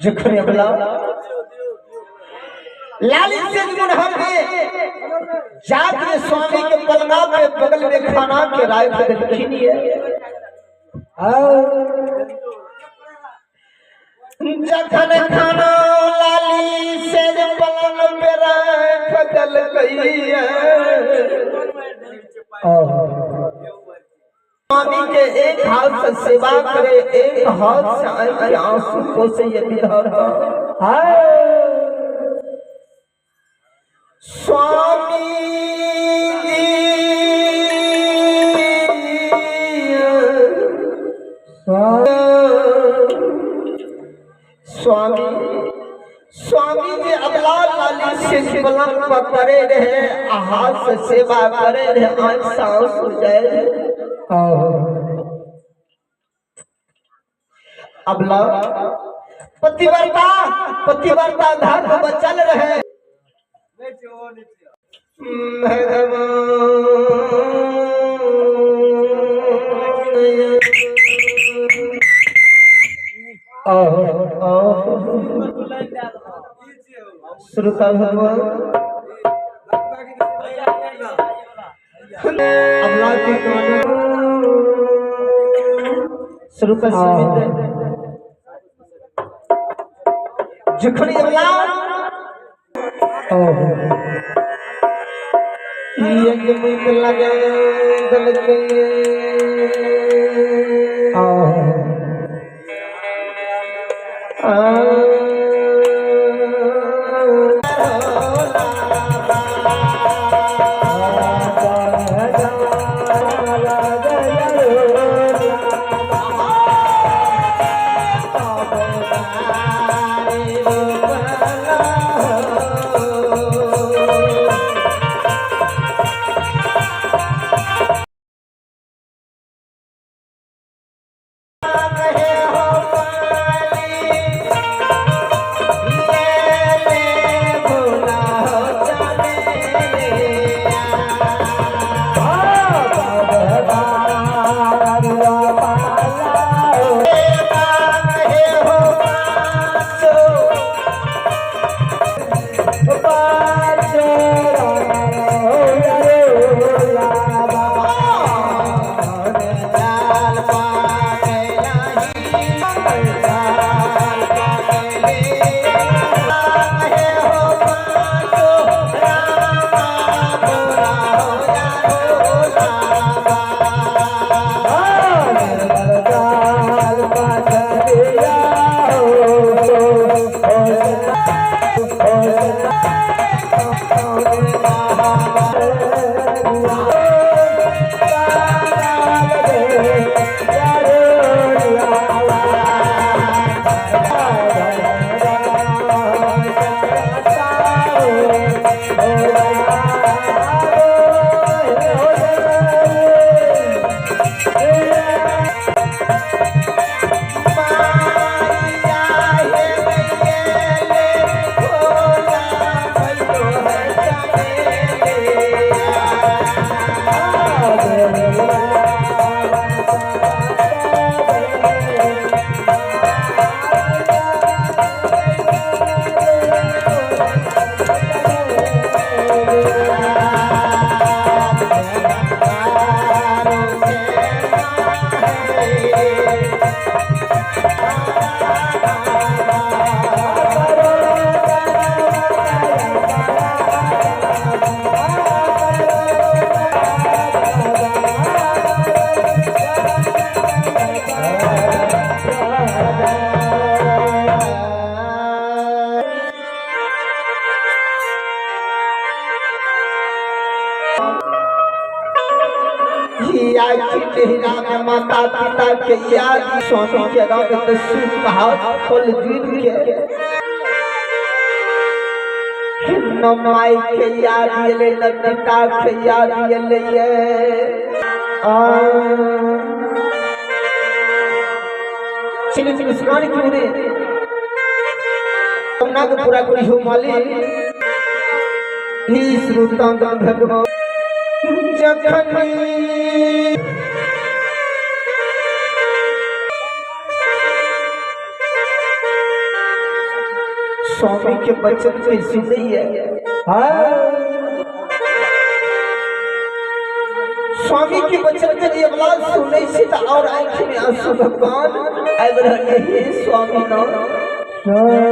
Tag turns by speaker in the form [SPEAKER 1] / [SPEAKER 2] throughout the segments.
[SPEAKER 1] जखने अबला लाली से मुनहर है जात के स्वामी के पलंगा के बगल में खाना के राय पे रखी है जखन खाना लाली से पलंग पे रख दल गई है स्वामी के एक हाथ से सेवा करे एक हाथ से आंसू को से ये विधर है स्वामी स्वामी स्वामी जी अबला लाली से पलंग पर करे रहे हाथ से सेवा करे रहे आंख से आंसू जाए अबला पतिव्रता धर्म बचल रहे श्रोता भगवान अबला की कहानी श्रोता जखनी अबला ये मुझे लगे दिल के माता पिता के याद स्वामी के रंग दस्यु हाथ खोल जीत के न माई के याद ये न पिता के याद ये चलिए स्नान क्यों रे अपना को पूरा करी हो माली ही श्रोता भगवान जखनी स्वामी के बचन कैसी नहीं है। स्वामी के बचन के लिए आवाज सुने से तो और आंख में आंसू भगवान अब रहे हैं स्वामी नाम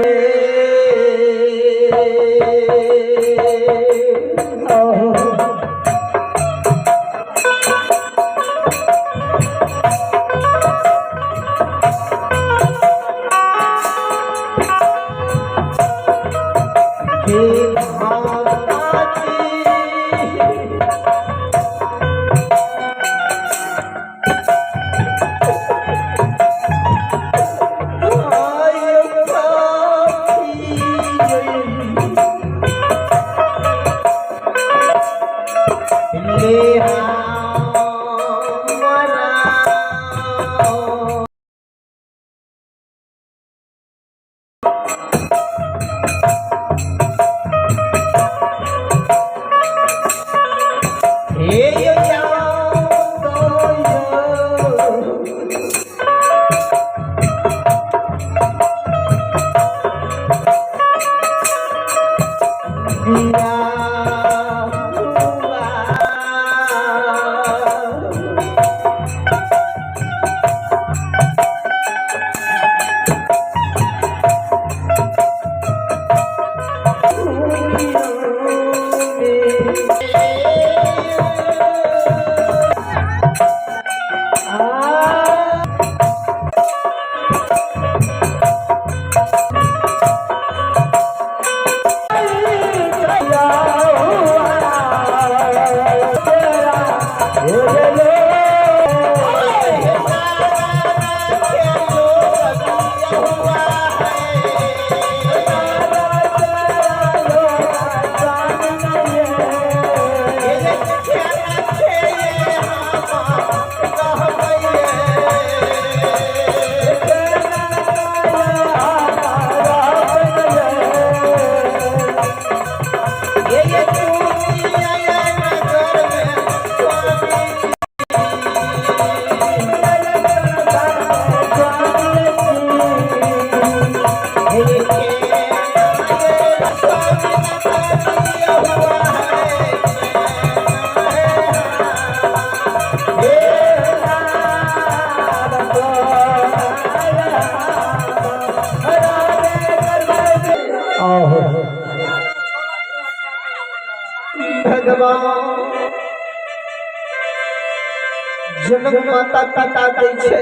[SPEAKER 1] जन्म माता पिता दै छै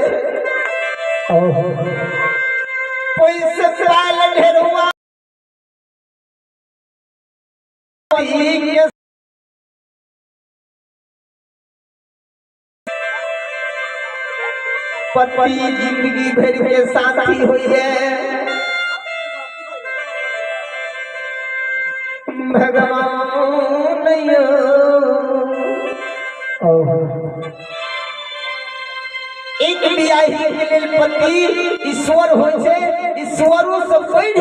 [SPEAKER 1] पैसे साल ढेरुआ पति जिंदगी भर के साथी हुई है भगवान एक बियाही के लेल पति ईश्वर होय छै ईश्वरो से बढ़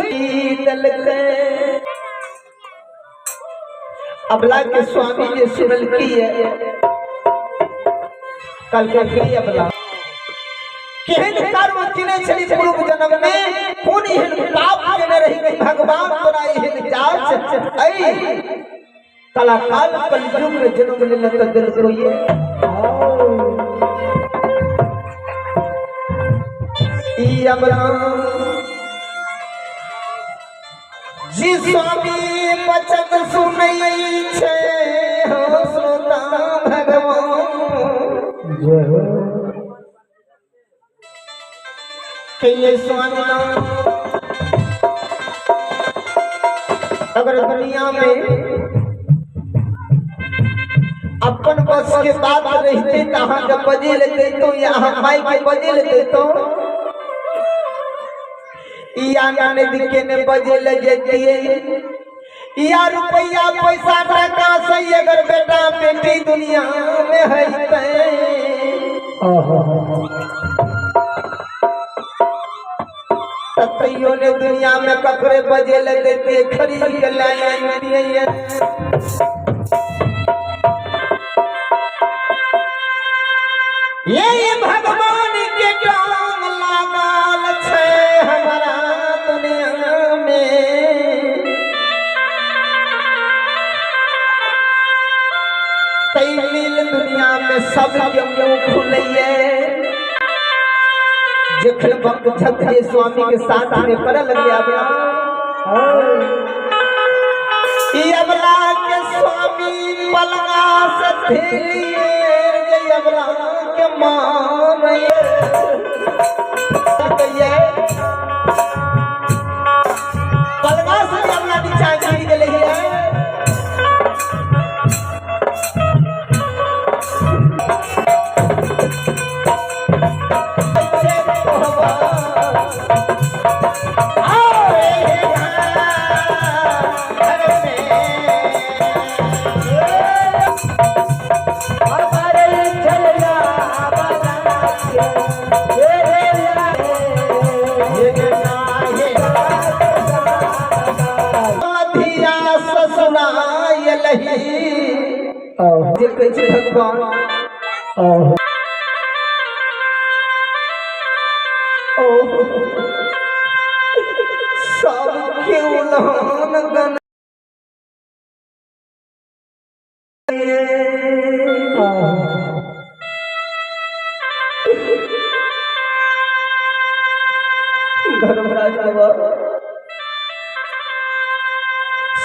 [SPEAKER 1] देलकै अबला के स्वामी ने सुनल की है कल के अबला केहन कर्म किने छली पूर्व जन्म में कोन एहन पाप केने रही भगवान तोरा एहन जांच ऐ कलाकाल कलयुग में जन्म लेले त दिल रोइए ई अबला जी स्वामी बचन सुनै छै हो श्रोता भगवान जय हो के स्वामी अगर दुनिया में अपन बस के बात रहते तहाँ जब बजे लेते तो यहाँ माई के बजे लेते तो या नदी ने बजे ले जाइए या रुपया पैसा टका सही अगर बेटा बेटी दुनिया में है तैयो ने दुनिया में ककरे बजे ले देते खरीद के लाए ये भगवान के काम लागल छे हमारा दुनिया में। कई लील दुनिया में सब के मुंह खुलैये जखन वक्त छत्रे स्वामी के साथ में कर लगे अबला ई अबला के स्वामी पलंगा से थेलिए ये अबला के मारे पलंगा से अबला नीचे गिर गेले है। भगवान सब क्यों गन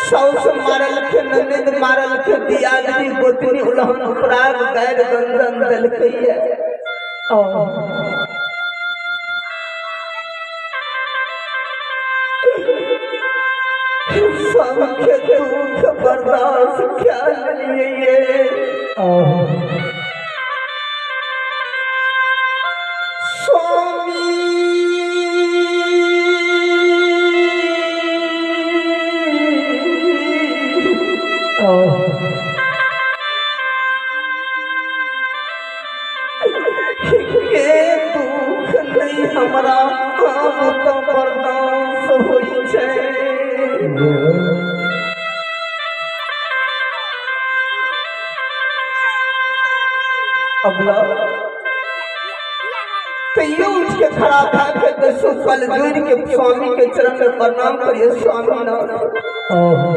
[SPEAKER 1] सौस मारल के नंद मारल के दियादनी गोतनी उलहन उपराग गैर गंदन दल कहिए सब के दुख बर्दाश्त क्या लिए हमारा तो बर्दाश्त होई छे अबला कहियो उठ के खड़ा था के दसो पल जोड़ के स्वामी के चरण में प्रणाम करिए स्वामी नाम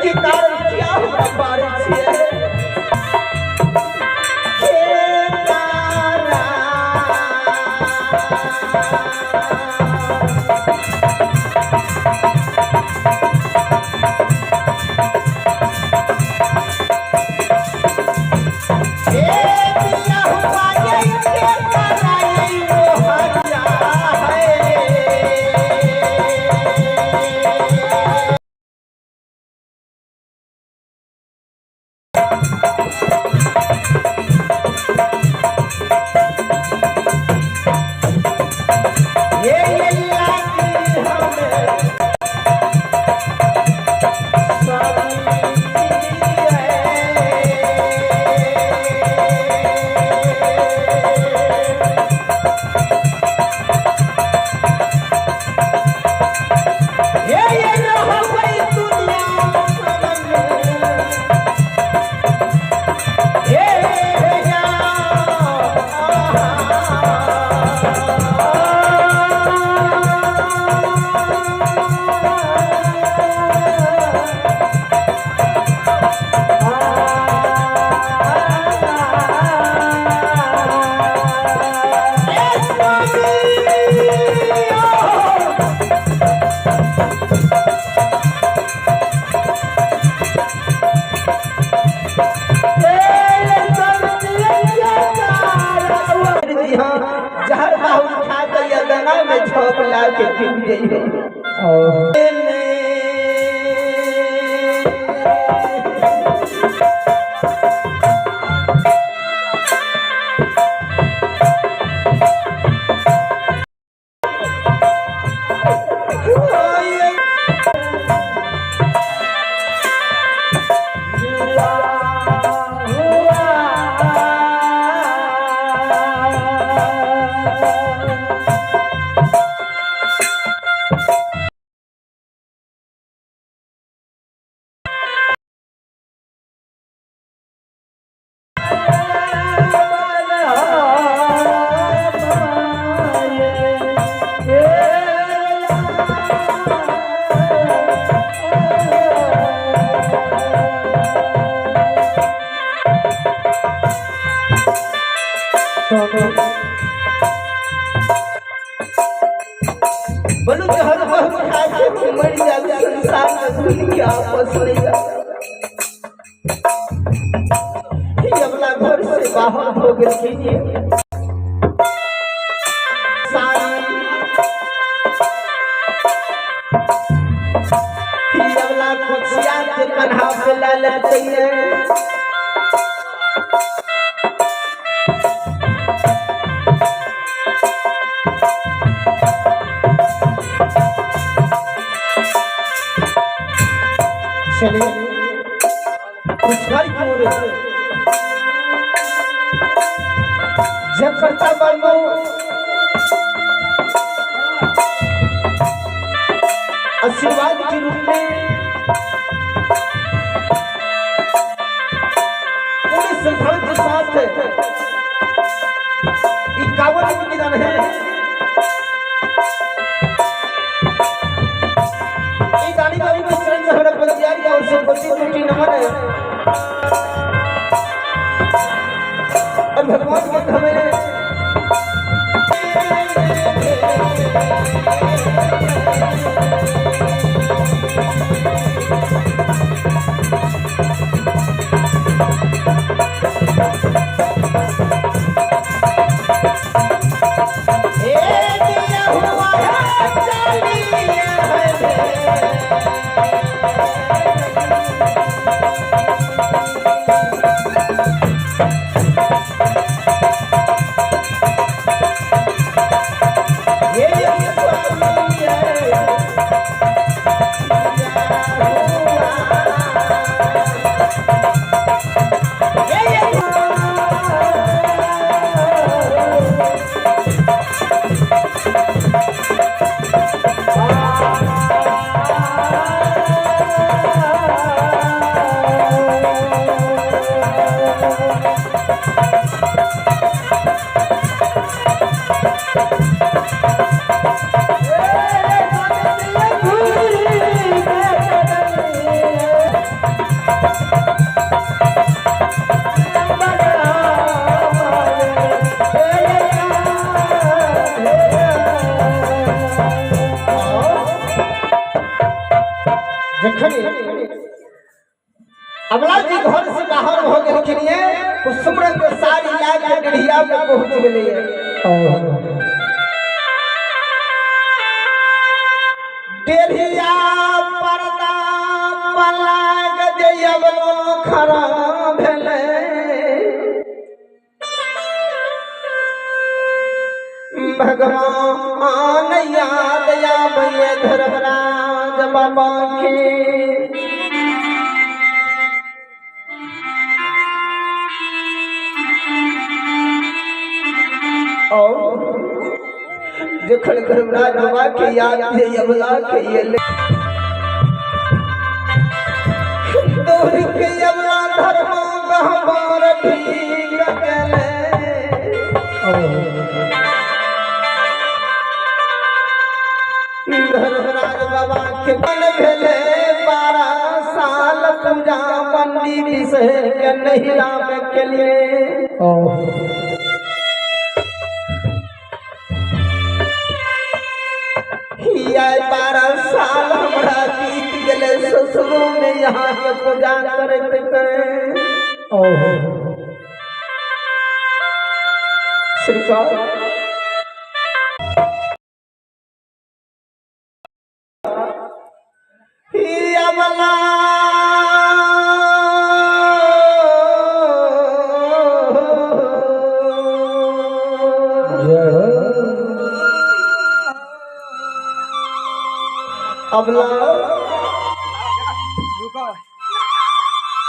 [SPEAKER 1] के कारण क्या हमरा बारिश है
[SPEAKER 2] Thank you.
[SPEAKER 1] गई हो। बोलो हर वक्त खाके मर जाए संसार में भूल के आपस ले जा। ये अपना घर से बाहर हो गए कीजिए अपना खुशियाँ के कन्हा पे ला लेते हैं। चलिए जब करता बनो आशीर्वाद के रूप में पूरे संसार के साथ 51 विधान है। और संपत्ति टूटी नमन है और भगवान के हमें अबला जी घर से बाहर हो गए के कुसुमरन के सारी लाके गढ़िया में पहुंच गए। डेढ़िया पर्दा पलाग जयबलो खरा भेले भगवान याद आवे धर्मराज बाबा के। जखन धर्मराज बाबा के याद है यमला के ये दूर के यमला धर्म गहबर ठीक गले धर्मराज बाबा के मन भेले 12 साल पूजा पंडित से के नहिरा में के लिए। आए 12 साल हमरा बीत गए ससुरों में यहाँ के पूजा करते श्रीकाल। अबला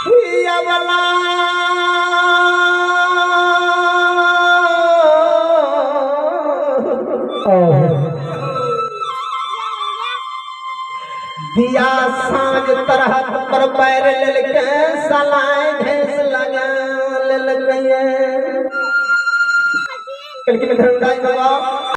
[SPEAKER 1] ही अबला दिया सांझ तरह पर पैर ललके सलाए घैस लगा ललके कल की धर्मराज बाबा